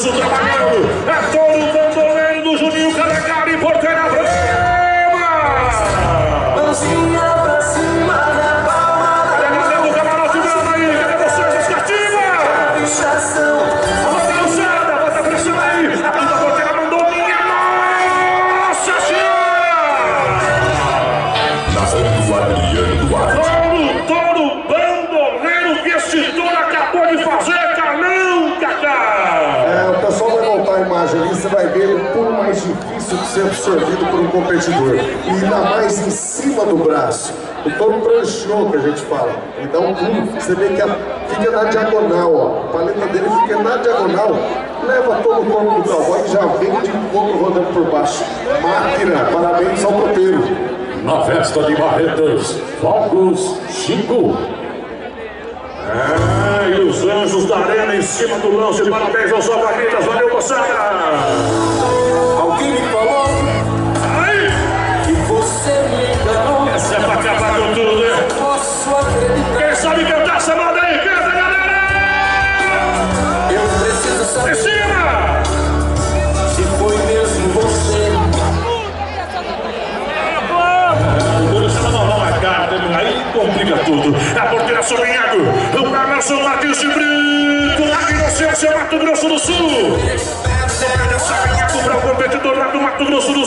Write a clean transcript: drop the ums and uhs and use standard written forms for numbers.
Sul trabalhando. É todo o bandoleiro do Juninho Calegari, Porteira Brema. Mãozinha pra cima na palma da mão. Cadê o camarote Brama aí? Cadê vocês, Escativa? Pichação. Bota lançada, bota a pressão aí. A quinta Porteira mandou minha Nossa Senhora. Narrando Adriano Duarte. Todo bandoleiro que esse touro acabou de fazer, Carlão, Cacá. O pessoal vai voltar a imagem ali, você vai ver o pulo mais difícil de ser absorvido por um competidor. E ainda mais em cima do braço. O touro pranchou, que a gente fala. Ele dá um pulo, você vê que fica na diagonal, ó. A paleta dele fica na diagonal. Leva todo o corpo do cowboy e já vem de pouco rodando por baixo. Máquina, parabéns ao tropeiro. Na festa de Barretas, Fogos Chico. E os anjos da arena em cima do lance. Parabéns aos salva-vidas, valeu, moçada. Alguém me falou Aí, que você me enganou. essa é pra acabar com tudo, né? Posso acreditar. Quem sabe cantar essa moda aí? Canta, galera! Eu preciso Em saber cima! se foi mesmo você. O gol estava normal na carta, aí complica tudo. A porteira Sobrinhago, o Emerson Martins de Brito, lá em Inocência, Mato Grosso do Sul. Sobrinhago para o competidor lá do Mato Grosso do